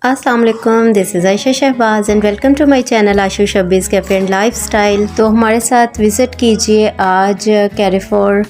अस्सलाम वालेकुम, this is Ayesha Shahbaz and welcome to my channel Ashu Shabbiz cafe and lifestyle. तो हमारे साथ विज़िट कीजिए आज कैरिफोर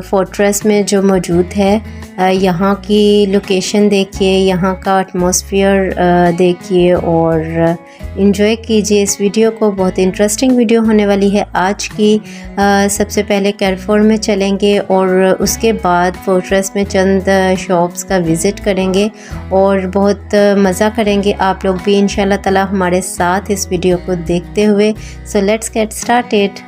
फोर्ट्रेस में जो मौजूद है। यहाँ की लोकेशन देखिए, यहाँ का एटमॉस्फेयर देखिए और इन्जॉय कीजिए इस वीडियो को। बहुत इंटरेस्टिंग वीडियो होने वाली है आज की। सबसे पहले कैरिफोर में चलेंगे और उसके बाद फोर्ट्रेस में चंद शॉप्स का विज़िट करेंगे और बहुत मज़ा करेंगे। आप लोग भी इंशाल्लाह ताला हमारे साथ इस वीडियो को देखते हुए। So let's get started.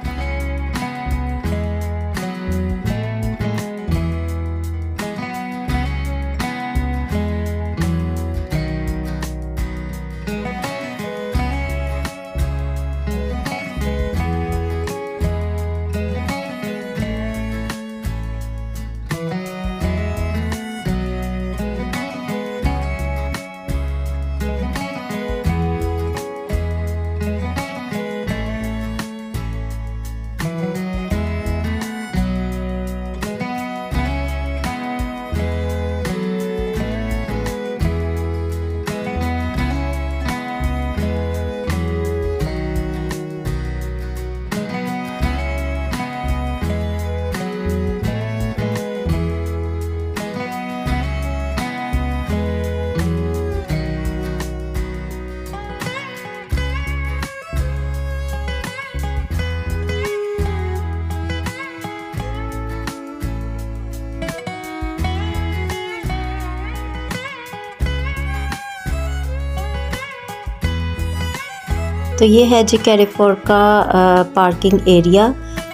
तो ये है जी कैरिफोर का parking area.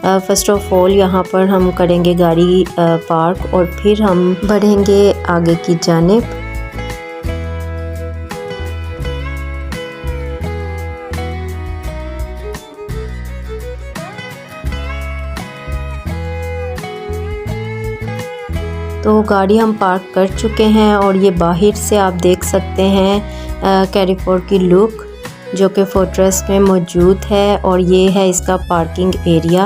First of all यहाँ पर हम करेंगे गाड़ी पार्क और फिर हम बढ़ेंगे आगे की जानिब। तो गाड़ी हम पार्क कर चुके हैं और ये बाहर से आप देख सकते हैं कैरिफोर की लुक जो कि फोर्ट्रेस में मौजूद है। और ये है इसका पार्किंग एरिया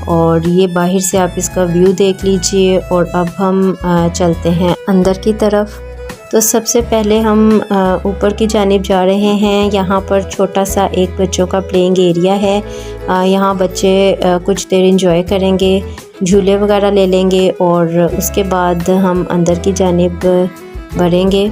और ये बाहर से आप इसका व्यू देख लीजिए। और अब हम चलते हैं अंदर की तरफ। तो सबसे पहले हम ऊपर की जानिब जा रहे हैं। यहाँ पर छोटा सा एक बच्चों का प्लेइंग एरिया है। यहाँ बच्चे कुछ देर एंजॉय करेंगे, झूले वगैरह ले लेंगे और उसके बाद हम अंदर की जानिब बढ़ेंगे।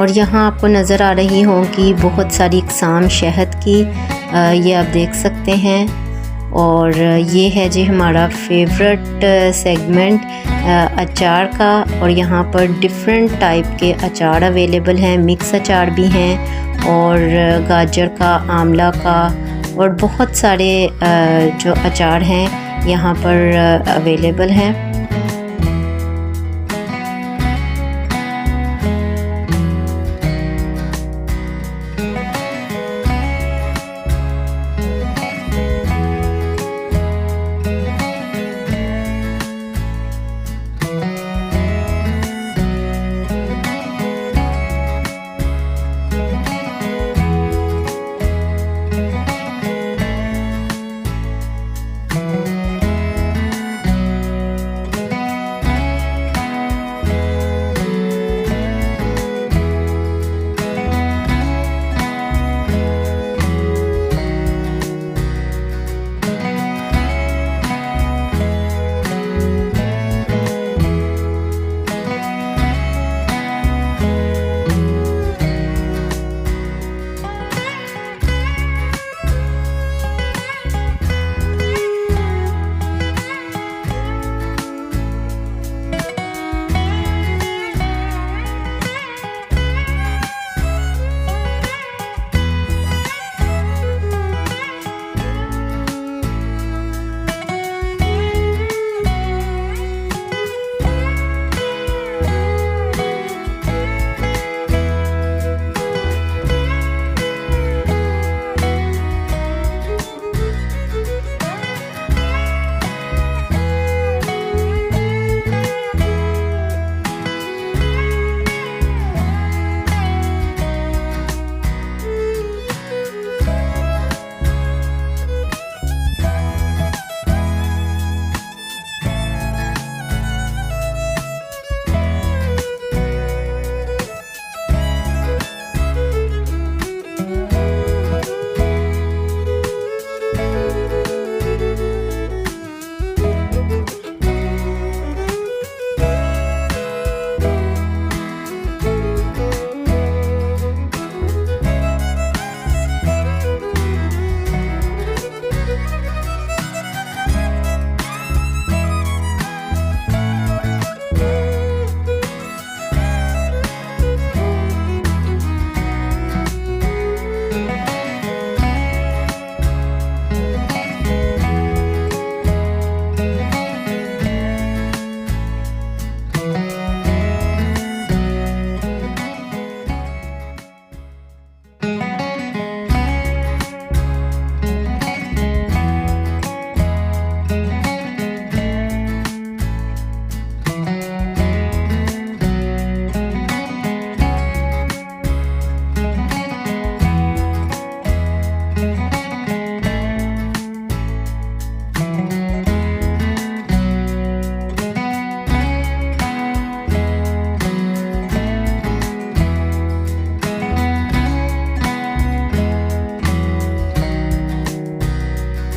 और यहाँ आपको नज़र आ रही होंगी बहुत सारी इकसाम शहद की, ये आप देख सकते हैं। और ये है जी हमारा फेवरेट सेगमेंट अचार का, और यहाँ पर डिफरेंट टाइप के अचार अवेलेबल हैं, मिक्स अचार भी हैं और गाजर का, आंवला का, और बहुत सारे जो अचार हैं यहाँ पर अवेलेबल हैं।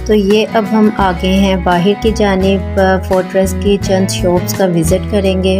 तो ये अब हम आगे हैं बाहर की जानिब, फोर्ट्रेस की चंद शॉप्स का विज़िट करेंगे।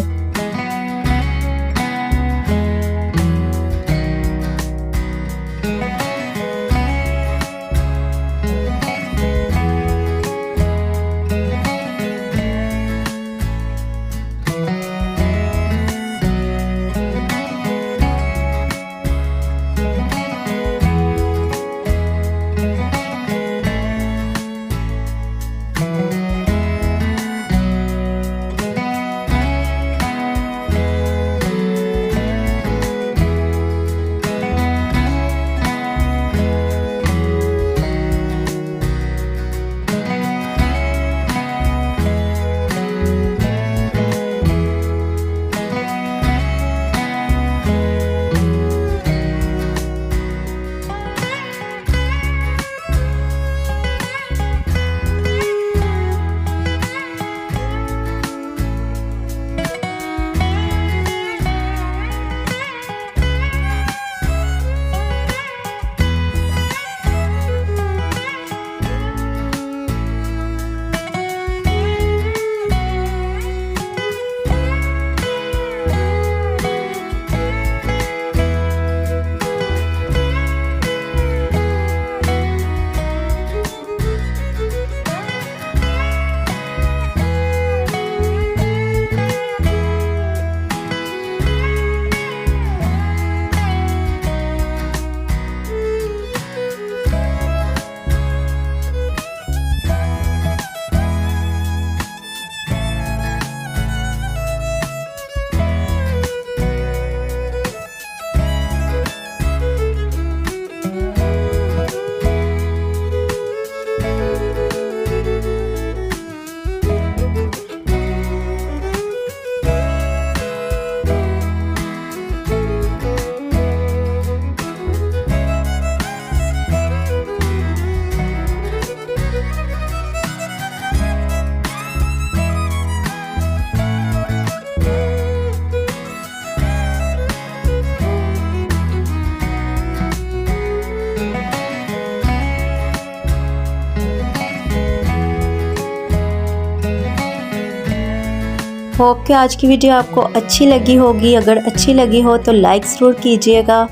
होप कि आज की वीडियो आपको अच्छी लगी होगी। अगर अच्छी लगी हो तो लाइक ज़रूर कीजिएगा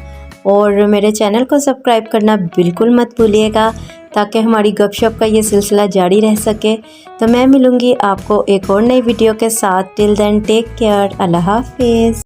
और मेरे चैनल को सब्सक्राइब करना बिल्कुल मत भूलिएगा, ताकि हमारी गपशप का ये सिलसिला जारी रह सके। तो मैं मिलूँगी आपको एक और नई वीडियो के साथ। टिल देन टेक केयर, अल्लाह हाफिज़।